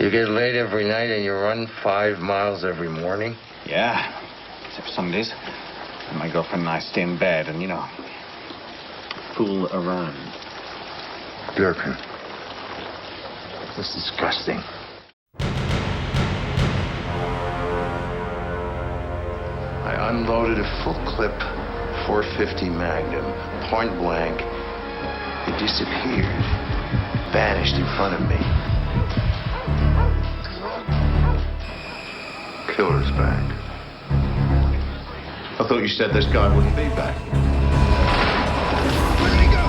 You get laid every night and you run 5 miles every morning? Yeah, except Sundays. And my girlfriend and I stay in bed and, fool around. Durkin. This is disgusting. I unloaded a full clip 450 Magnum, point blank. It disappeared, vanished in front of me. Killer's back. I thought you said this guy wouldn't be back. Where did he go?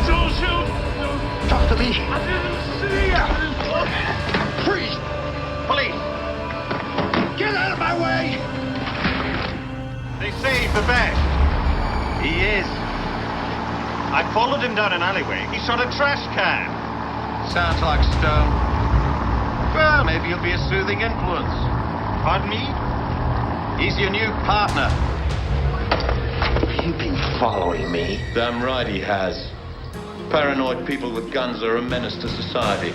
Don't shoot! Talk to me. I didn't see you! Freeze! Police! Get out of my way! They saved the bag. He is. I followed him down an alleyway. He shot a trash can. Sounds like Stone. Well, maybe he'll be a soothing influence. Pardon me? He's your new partner. You've been following me. Damn right he has. Paranoid people with guns are a menace to society.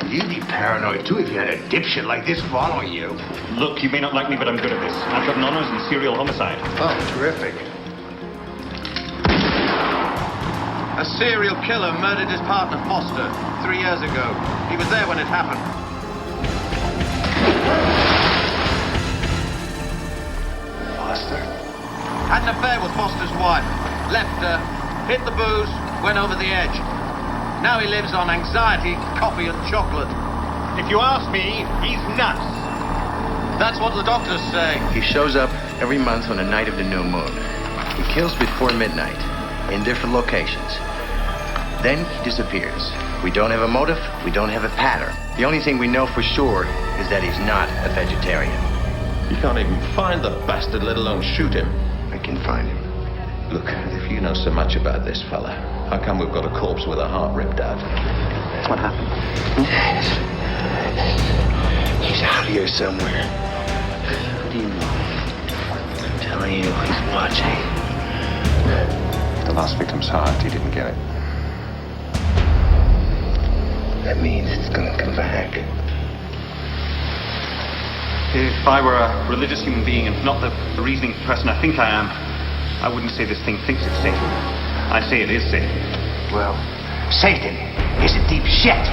You'd be paranoid too if you had a dipshit like this following you. Look, you may not like me, but I'm good at this. I've got honors in serial homicide. Oh, terrific. A serial killer murdered his partner, Foster, 3 years ago. He was there when it happened. Foster? Had an affair with Foster's wife. Left her, hit the booze, went over the edge. Now he lives on anxiety, coffee and chocolate. If you ask me, he's nuts. That's what the doctors say. He shows up every month on the night of the new moon. He kills before midnight, in different locations. Then he disappears. We don't have a motive, we don't have a pattern. The only thing we know for sure is that he's not a vegetarian. You can't even find the bastard, let alone shoot him. I can find him. Look, if you know so much about this fella, how come we've got a corpse with a heart ripped out? What happened? He's out here somewhere. How do you know? I'm telling you, he's watching. The last victim's heart, he didn't get it. That means it's gonna come back. If I were a religious human being and not the reasoning person I think I am, I wouldn't say this thing thinks it's Satan. I'd say it is Satan. Well, Satan is a deep shit.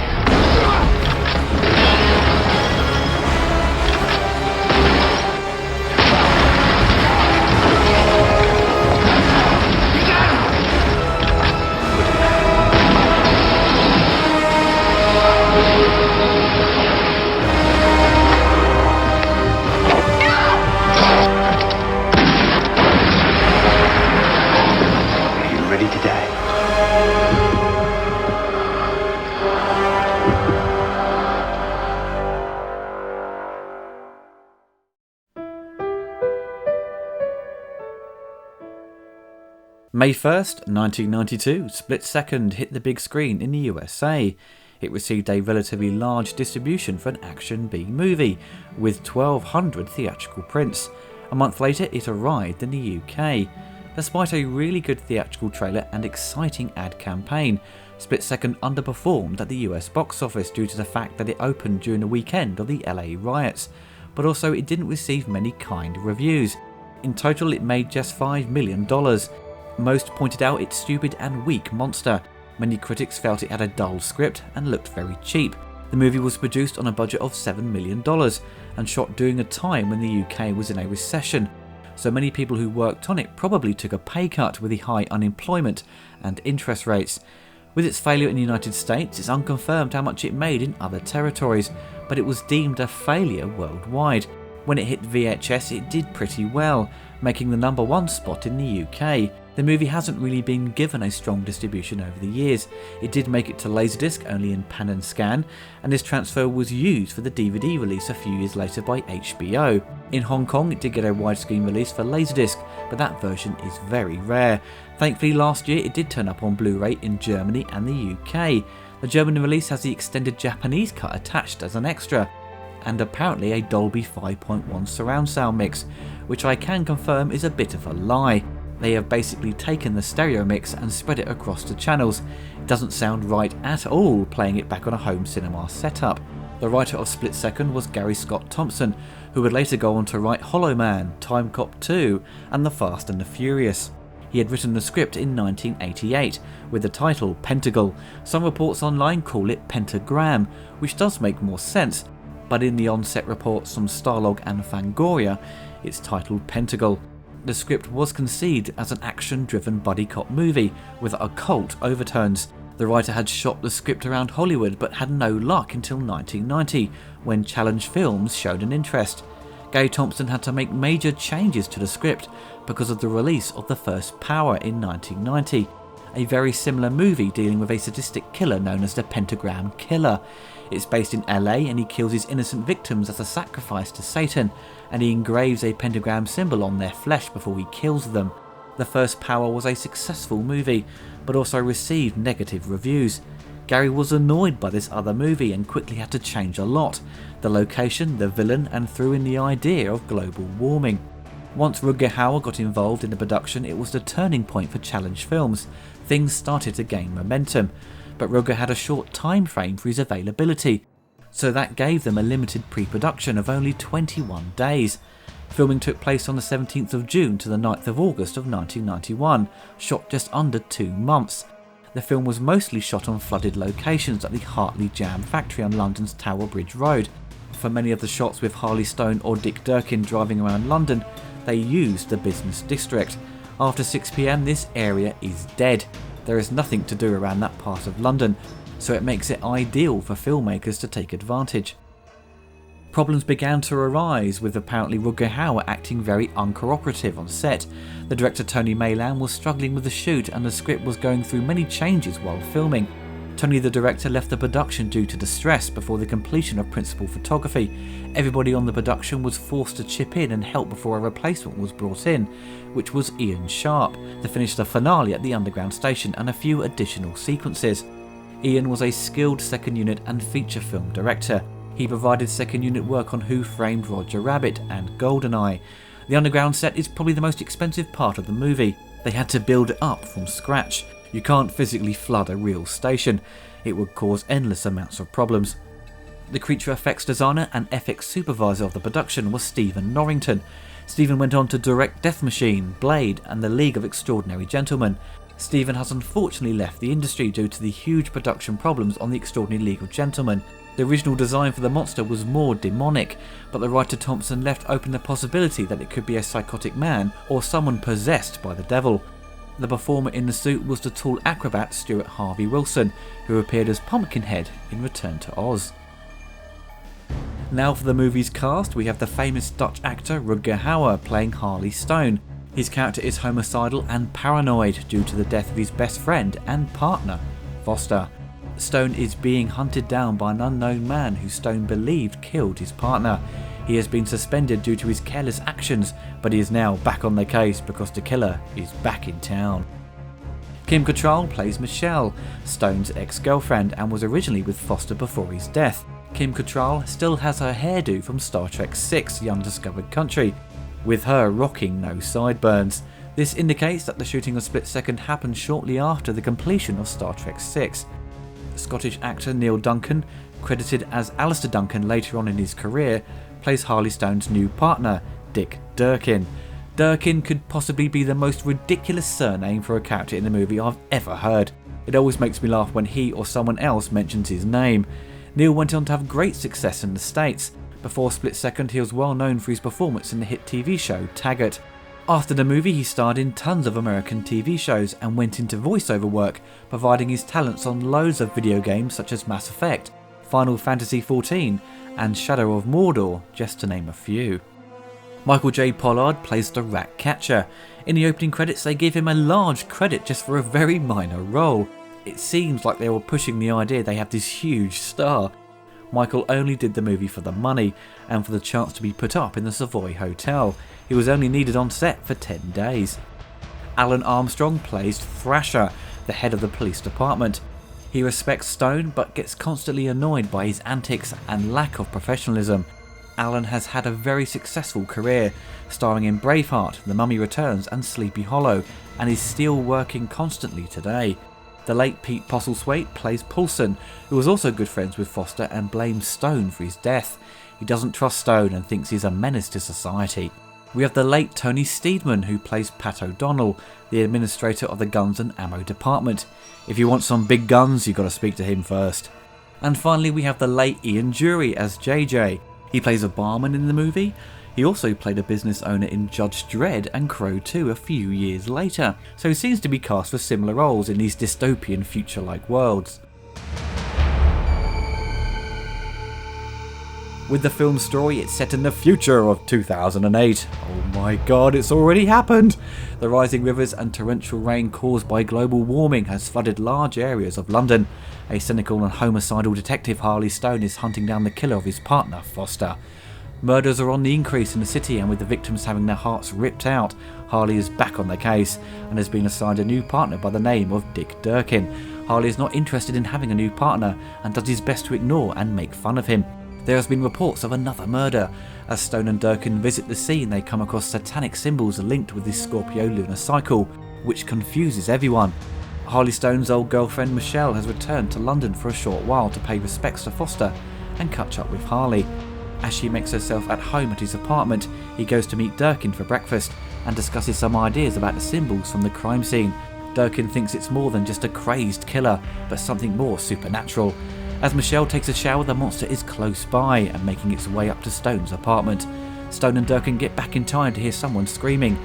Ready to die. May 1st, 1992, Split Second hit the big screen in the USA. It received a relatively large distribution for an Action B movie, with 1,200 theatrical prints. A month later, it arrived in the UK. Despite a really good theatrical trailer and exciting ad campaign, Split Second underperformed at the US box office due to the fact that it opened during the weekend of the LA riots, but also it didn't receive many kind reviews. In total, it made just $5 million. Most pointed out its stupid and weak monster. Many critics felt it had a dull script and looked very cheap. The movie was produced on a budget of $7 million and shot during a time when the UK was in a recession. So many people who worked on it probably took a pay cut with the high unemployment and interest rates. With its failure in the United States, it's unconfirmed how much it made in other territories, but it was deemed a failure worldwide. When it hit VHS, it did pretty well, making the #1 spot in the UK. The movie hasn't really been given a strong distribution over the years. It did make it to Laserdisc only in pan and scan, and this transfer was used for the DVD release a few years later by HBO. In Hong Kong, it did get a widescreen release for Laserdisc, but that version is very rare. Thankfully, last year it did turn up on Blu-ray in Germany and the UK. The German release has the extended Japanese cut attached as an extra, and apparently a Dolby 5.1 surround sound mix, which I can confirm is a bit of a lie. They have basically taken the stereo mix and spread it across the channels. It doesn't sound right at all playing it back on a home cinema setup. The writer of Split Second was Gary Scott Thompson, who would later go on to write Hollow Man, Time Cop 2 and The Fast and the Furious. He had written the script in 1988 with the title Pentacle. Some reports online call it Pentagram, which does make more sense, but in the on-set reports from Starlog and Fangoria, it's titled Pentacle. The script was conceived as an action-driven buddy cop movie with occult overtones. The writer had shopped the script around Hollywood but had no luck until 1990, when Challenge Films showed an interest. Gary Thompson had to make major changes to the script because of the release of The First Power in 1990, a very similar movie dealing with a sadistic killer known as the Pentagram Killer. It's based in LA and he kills his innocent victims as a sacrifice to Satan, and he engraves a pentagram symbol on their flesh before he kills them. The First Power was a successful movie, but also received negative reviews. Gary was annoyed by this other movie and quickly had to change a lot: the location, the villain, and threw in the idea of global warming. Once Rutger Hauer got involved in the production, it was the turning point for Challenge Films. Things started to gain momentum, but Rutger had a short time frame for his availability, so that gave them a limited pre-production of only 21 days. Filming took place on the 17th of June to the 9th of August of 1991, shot just under 2 months. The film was mostly shot on flooded locations at the Hartley Jam factory on London's Tower Bridge Road. For many of the shots with Harley Stone or Dick Durkin driving around London, they used the business district. After 6 PM this area is dead. There is nothing to do around that part of London, so it makes it ideal for filmmakers to take advantage. Problems began to arise, with apparently Rutger Hauer acting very uncooperative on set. The director Tony Maylam was struggling with the shoot and the script was going through many changes while filming. Tony the director left the production due to distress before the completion of principal photography. Everybody on the production was forced to chip in and help before a replacement was brought in, which was Ian Sharp, to finish the finale at the underground station and a few additional sequences. Ian was a skilled second unit and feature film director. He provided second unit work on Who Framed Roger Rabbit and GoldenEye. The underground set is probably the most expensive part of the movie. They had to build it up from scratch. You can't physically flood a real station. It would cause endless amounts of problems. The creature effects designer and FX supervisor of the production was Stephen Norrington. Stephen went on to direct Death Machine, Blade and The League of Extraordinary Gentlemen. Stephen has unfortunately left the industry due to the huge production problems on The Extraordinary League of Gentlemen. The original design for the monster was more demonic, but the writer Thompson left open the possibility that it could be a psychotic man or someone possessed by the devil. The performer in the suit was the tall acrobat Stuart Harvey Wilson, who appeared as Pumpkinhead in Return to Oz. Now for the movie's cast, we have the famous Dutch actor Rutger Hauer playing Harley Stone. His character is homicidal and paranoid due to the death of his best friend and partner, Foster. Stone is being hunted down by an unknown man who Stone believed killed his partner. He has been suspended due to his careless actions, but he is now back on the case because the killer is back in town. Kim Cattrall plays Michelle, Stone's ex-girlfriend, and was originally with Foster before his death. Kim Cattrall still has her hairdo from Star Trek VI: The Undiscovered Country, with her rocking no sideburns. This indicates that the shooting of Split Second happened shortly after the completion of Star Trek VI. Scottish actor Neil Duncan, credited as Alistair Duncan later on in his career, plays Harley Stone's new partner, Dick Durkin. Durkin could possibly be the most ridiculous surname for a character in a movie I've ever heard. It always makes me laugh when he or someone else mentions his name. Neil went on to have great success in the States. Before Split Second, he was well known for his performance in the hit TV show Taggart. After the movie, he starred in tons of American TV shows and went into voiceover work, providing his talents on loads of video games such as Mass Effect, Final Fantasy XIV, and Shadow of Mordor, just to name a few. Michael J. Pollard plays the rat catcher. In the opening credits, they give him a large credit just for a very minor role. It seems like they were pushing the idea they have this huge star. Michael only did the movie for the money and for the chance to be put up in the Savoy Hotel. He was only needed on set for 10 days. Alan Armstrong plays Thrasher, the head of the police department. He respects Stone but gets constantly annoyed by his antics and lack of professionalism. Alan has had a very successful career, starring in Braveheart, The Mummy Returns and Sleepy Hollow, and is still working constantly today. The late Pete Postlethwaite plays Poulsen, who was also good friends with Foster and blames Stone for his death. He doesn't trust Stone and thinks he's a menace to society. We have the late Tony Steedman, who plays Pat O'Donnell, the administrator of the Guns and Ammo Department. If you want some big guns, you've got to speak to him first. And finally we have the late Ian Dury as JJ. He plays a barman in the movie. He also played a business owner in Judge Dredd and Crow 2 a few years later, so he seems to be cast for similar roles in these dystopian future-like worlds. With the film's story, it's set in the future of 2008. Oh my god, it's already happened! The rising rivers and torrential rain caused by global warming has flooded large areas of London. A cynical and homicidal detective, Harley Stone, is hunting down the killer of his partner, Foster. Murders are on the increase in the city, and with the victims having their hearts ripped out, Harley is back on the case and has been assigned a new partner by the name of Dick Durkin. Harley is not interested in having a new partner and does his best to ignore and make fun of him. There has been reports of another murder. As Stone and Durkin visit the scene, they come across satanic symbols linked with this Scorpio lunar cycle, which confuses everyone. Harley Stone's old girlfriend Michelle has returned to London for a short while to pay respects to Foster and catch up with Harley. As she makes herself at home at his apartment, he goes to meet Durkin for breakfast and discusses some ideas about the symbols from the crime scene. Durkin thinks it's more than just a crazed killer, but something more supernatural. As Michelle takes a shower, the monster is close by and making its way up to Stone's apartment. Stone and Durkin get back in time to hear someone screaming.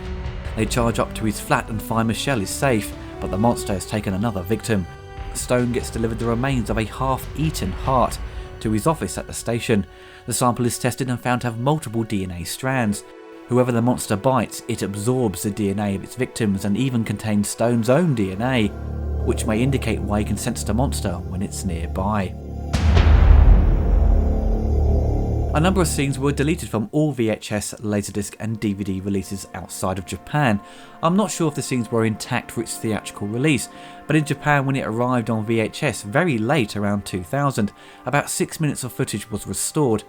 They charge up to his flat and find Michelle is safe, but the monster has taken another victim. Stone gets delivered the remains of a half-eaten heart to his office at the station. The sample is tested and found to have multiple DNA strands. Whoever the monster bites, it absorbs the DNA of its victims and even contains Stone's own DNA, which may indicate why he can sense the monster when it's nearby. A number of scenes were deleted from all VHS, Laserdisc and DVD releases outside of Japan. I'm not sure if the scenes were intact for its theatrical release, but in Japan when it arrived on VHS very late around 2000, about 6 minutes of footage was restored.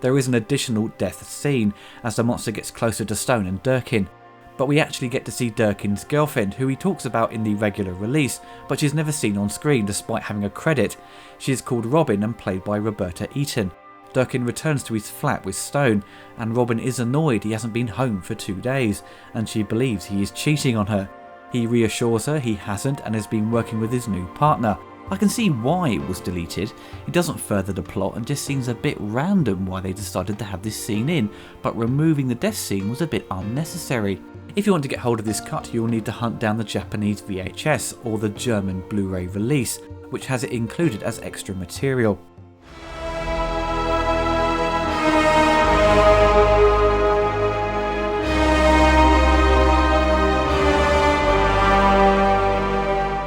There is an additional death scene as the monster gets closer to Stone and Durkin, but we actually get to see Durkin's girlfriend, who he talks about in the regular release, but she's never seen on screen despite having a credit. She is called Robin and played by Roberta Eaton. Durkin returns to his flat with Stone, and Robin is annoyed he hasn't been home for 2 days, and she believes he is cheating on her. He reassures her he hasn't and has been working with his new partner. I can see why it was deleted. It doesn't further the plot and just seems a bit random why they decided to have this scene in, but removing the death scene was a bit unnecessary. If you want to get hold of this cut, you will need to hunt down the Japanese VHS or the German Blu-ray release, which has it included as extra material.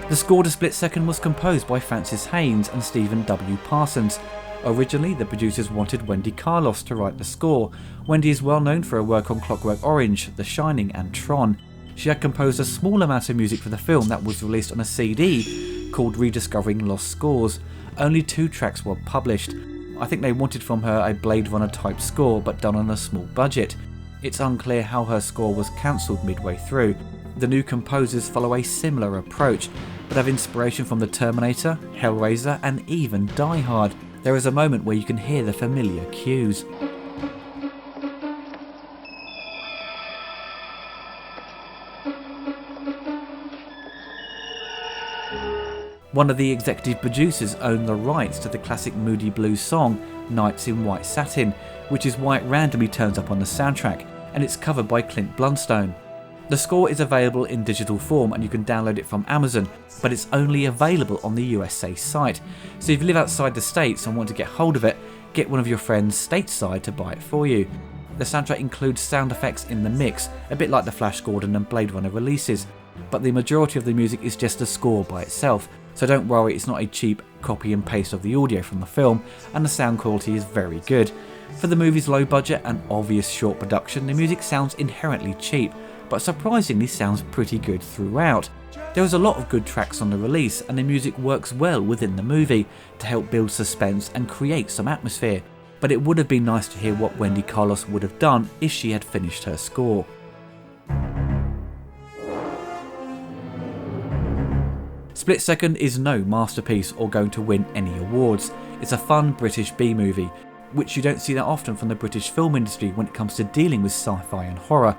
The score to Split Second was composed by Francis Haynes and Stephen W. Parsons. Originally, the producers wanted Wendy Carlos to write the score. Wendy is well known for her work on Clockwork Orange, The Shining and Tron. She had composed a small amount of music for the film that was released on a CD called Rediscovering Lost Scores. Only 2 tracks were published. I think they wanted from her a Blade Runner type score, but done on a small budget. It's unclear how her score was cancelled midway through. The new composers follow a similar approach, but have inspiration from The Terminator, Hellraiser and even Die Hard. There is a moment where you can hear the familiar cues. One of the executive producers owned the rights to the classic Moody Blues song Nights in White Satin, which is why it randomly turns up on the soundtrack, and it's covered by Clint Blunstone. The score is available in digital form and you can download it from Amazon, but it's only available on the USA site. So if you live outside the States and want to get hold of it, get one of your friends stateside to buy it for you. The soundtrack includes sound effects in the mix, a bit like the Flash Gordon and Blade Runner releases, but the majority of the music is just the score by itself, so don't worry, it's not a cheap copy and paste of the audio from the film, and the sound quality is very good. For the movie's low budget and obvious short production, the music sounds inherently cheap, but surprisingly sounds pretty good throughout. There is a lot of good tracks on the release, and the music works well within the movie to help build suspense and create some atmosphere, but it would have been nice to hear what Wendy Carlos would have done if she had finished her score. Split Second is no masterpiece or going to win any awards. It's a fun British B-movie, which you don't see that often from the British film industry when it comes to dealing with sci-fi and horror.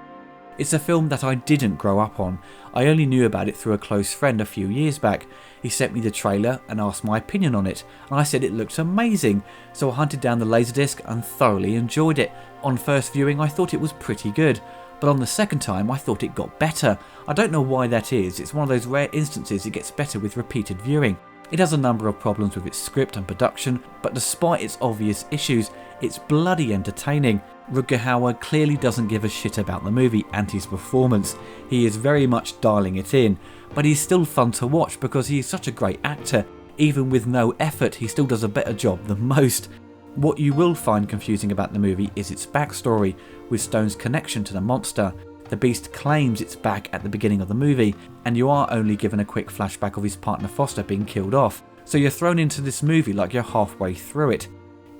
It's a film that I didn't grow up on. I only knew about it through a close friend a few years back. He sent me the trailer and asked my opinion on it, and I said it looked amazing, so I hunted down the Laserdisc and thoroughly enjoyed it. On first viewing I thought it was pretty good, but on the second time I thought it got better. I don't know why that is, it's one of those rare instances it gets better with repeated viewing. It has a number of problems with its script and production, but despite its obvious issues, it's bloody entertaining. Rutger Hauer clearly doesn't give a shit about the movie and his performance. He is very much dialing it in, but he's still fun to watch because he is such a great actor. Even with no effort, he still does a better job than most. What you will find confusing about the movie is its backstory, with Stone's connection to the monster. The beast claims it's back at the beginning of the movie, and you are only given a quick flashback of his partner Foster being killed off, so you're thrown into this movie like you're halfway through it.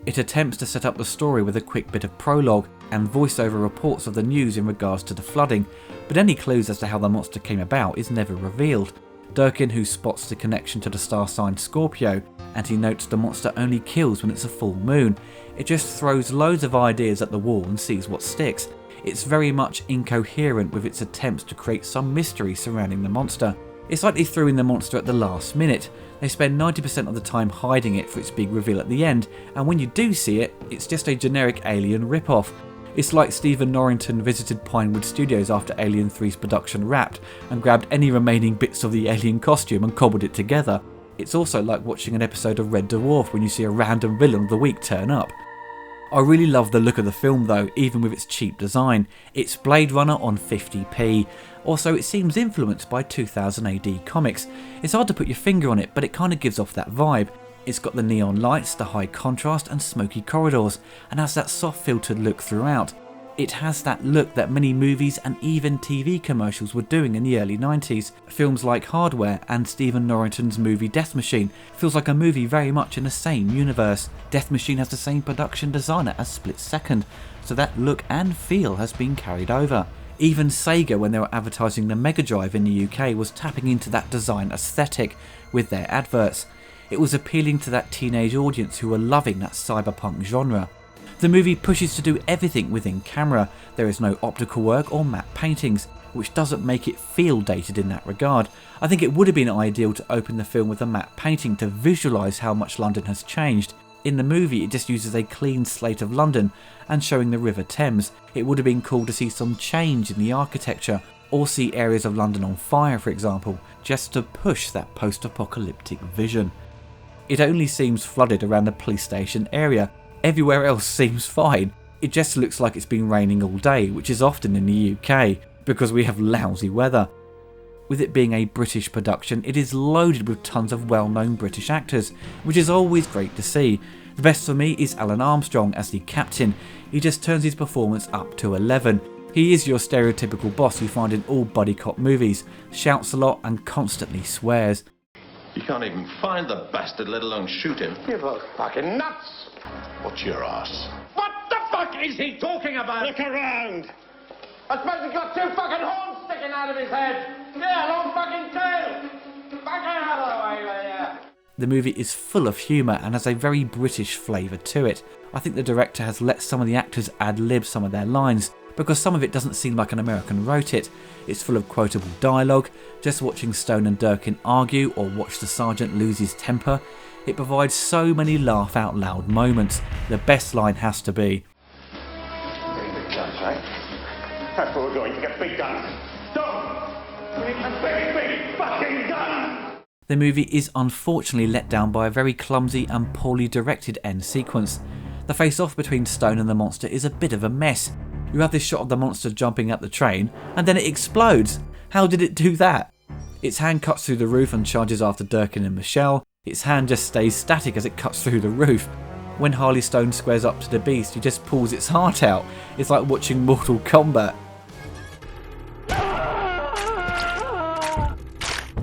It attempts to set up the story with a quick bit of prologue and voiceover reports of the news in regards to the flooding, but any clues as to how the monster came about is never revealed. Durkin, who spots the connection to the star sign Scorpio, and he notes the monster only kills when it's a full moon. It just throws loads of ideas at the wall and sees what sticks. It's very much incoherent with its attempts to create some mystery surrounding the monster. It's like they threw in the monster at the last minute. They spend 90% of the time hiding it for its big reveal at the end, and when you do see it, it's just a generic Alien rip-off. It's like Stephen Norrington visited Pinewood Studios after Alien 3's production wrapped and grabbed any remaining bits of the alien costume and cobbled it together. It's also like watching an episode of Red Dwarf when you see a random villain of the week turn up. I really love the look of the film though, even with its cheap design. It's Blade Runner on 50p. Also, it seems influenced by 2000 AD comics. It's hard to put your finger on it, but it kind of gives off that vibe. It's got the neon lights, the high contrast and smoky corridors, and has that soft filtered look throughout. It has that look that many movies and even TV commercials were doing in the early 90s. Films like Hardware and Stephen Norrington's movie Death Machine feels like a movie very much in the same universe. Death Machine has the same production designer as Split Second, so that look and feel has been carried over. Even Sega, when they were advertising the Mega Drive in the UK, was tapping into that design aesthetic with their adverts. It was appealing to that teenage audience who were loving that cyberpunk genre. The movie pushes to do everything within camera. There is no optical work or matte paintings, which doesn't make it feel dated in that regard. I think it would have been ideal to open the film with a matte painting to visualise how much London has changed. In the movie it just uses a clean slate of London and showing the River Thames. It would have been cool to see some change in the architecture, or see areas of London on fire for example, just to push that post-apocalyptic vision. It only seems flooded around the police station area. Everywhere else seems fine. It just looks like it's been raining all day, which is often in the UK, because we have lousy weather. With it being a British production, it is loaded with tons of well-known British actors, which is always great to see. The best for me is Alan Armstrong as the captain. He just turns his performance up to 11. He is your stereotypical boss you find in all buddy cop movies, shouts a lot and constantly swears. You can't even find the bastard, let alone shoot him. You're both fucking nuts. What's your ass? What the fuck is he talking about? Look around. I suppose he's got two fucking horns sticking out of his head. Yeah, a long fucking tail. Fucking out of the way with you. The movie is full of humour and has a very British flavour to it. I think the director has let some of the actors ad-lib some of their lines, because some of it doesn't seem like an American wrote it. It's full of quotable dialogue. Just watching Stone and Durkin argue or watch the sergeant lose his temper, it provides so many laugh out loud moments. The best line has to be, Bring the guns, right? That's where we're going to get big guns. Stop! Bring a big fucking gun! The movie is unfortunately let down by a very clumsy and poorly directed end sequence. The face-off between Stone and the monster is a bit of a mess. You have this shot of the monster jumping out the train, and then it explodes. How did it do that? Its hand cuts through the roof and charges after Durkin and Michelle. Its hand just stays static as it cuts through the roof. When Harley Stone squares up to the beast, he just pulls its heart out. It's like watching Mortal Kombat.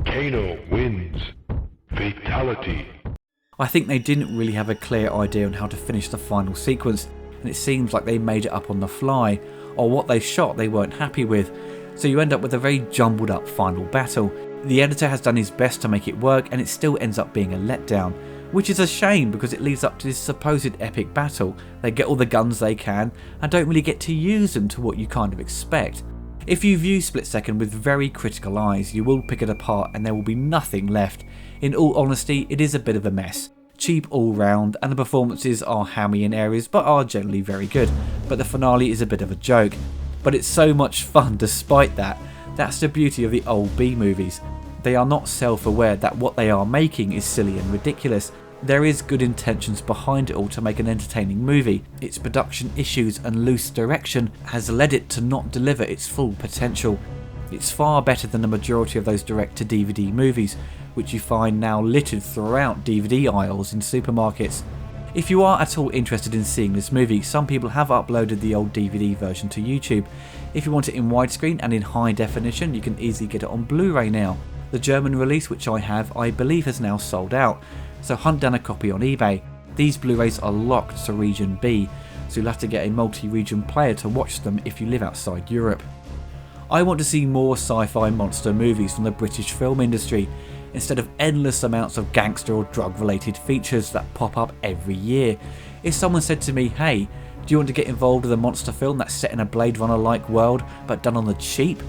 Kano wins. Fatality. I think they didn't really have a clear idea on how to finish the final sequence, and it seems like they made it up on the fly, or what they shot they weren't happy with, so you end up with a very jumbled up final battle. The editor has done his best to make it work and it still ends up being a letdown, which is a shame because it leads up to this supposed epic battle. They get all the guns they can and don't really get to use them to what you kind of expect. If you view Split Second with very critical eyes, you will pick it apart and there will be nothing left. In all honesty, it is a bit of a mess. Cheap all round, and the performances are hammy in areas but are generally very good, but the finale is a bit of a joke. But it's so much fun despite that. That's the beauty of the old B movies. They are not self-aware that what they are making is silly and ridiculous. There is good intentions behind it all to make an entertaining movie. Its production issues and loose direction has led it to not deliver its full potential. It's far better than the majority of those direct-to-DVD movies, which you find now littered throughout DVD aisles in supermarkets. If you are at all interested in seeing this movie, some people have uploaded the old DVD version to YouTube. If you want it in widescreen and in high definition, you can easily get it on Blu-ray now. The German release, which I have, I believe has now sold out, so hunt down a copy on eBay. These Blu-rays are locked to Region B, so you'll have to get a multi-region player to watch them if you live outside Europe. I want to see more sci-fi monster movies from the British film industry, instead of endless amounts of gangster or drug related features that pop up every year. If someone said to me, hey, do you want to get involved with a monster film that's set in a Blade Runner like world but done on the cheap?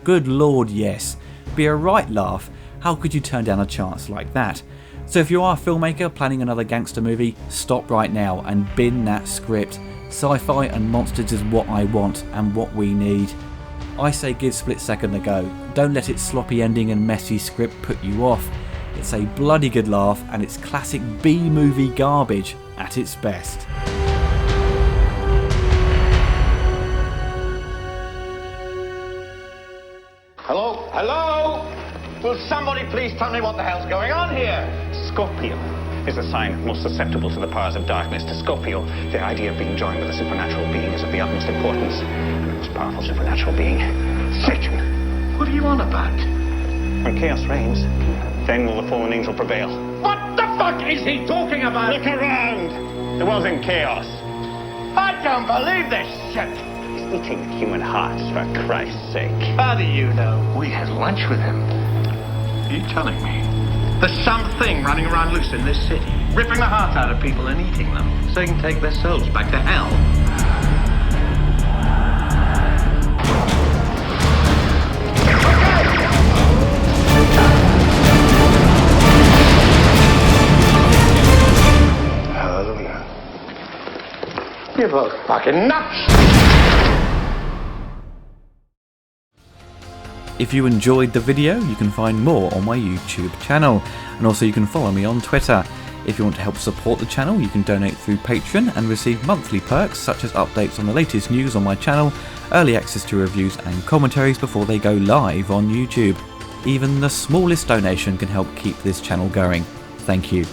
Good lord, yes. Be a right laugh. How could you turn down a chance like that? So if you are a filmmaker planning another gangster movie, stop right now and bin that script. Sci-fi and monsters is what I want and what we need. I say give Split Second a go. Don't let its sloppy ending and messy script put you off. It's a bloody good laugh and it's classic B-movie garbage at its best. Hello? Hello? Will somebody please tell me what the hell's going on here? Scorpio is a sign most susceptible to the powers of darkness. To Scorpio, the idea of being joined with a supernatural being is of the utmost importance. And the most powerful supernatural being, Satan. What are you on about? When chaos reigns, then will the fallen angel prevail. What the fuck is he talking about? Look around! The world's in chaos. I don't believe this shit. He's eating human hearts, for Christ's sake. How do you know? We had lunch with him. Are you telling me? There's something running around loose in this city, ripping the hearts out of people and eating them, so they can take their souls back to hell. Hallelujah. You're both fucking nuts! If you enjoyed the video, you can find more on my YouTube channel, and also you can follow me on Twitter. If you want to help support the channel, you can donate through Patreon and receive monthly perks such as updates on the latest news on my channel, early access to reviews and commentaries before they go live on YouTube. Even the smallest donation can help keep this channel going. Thank you.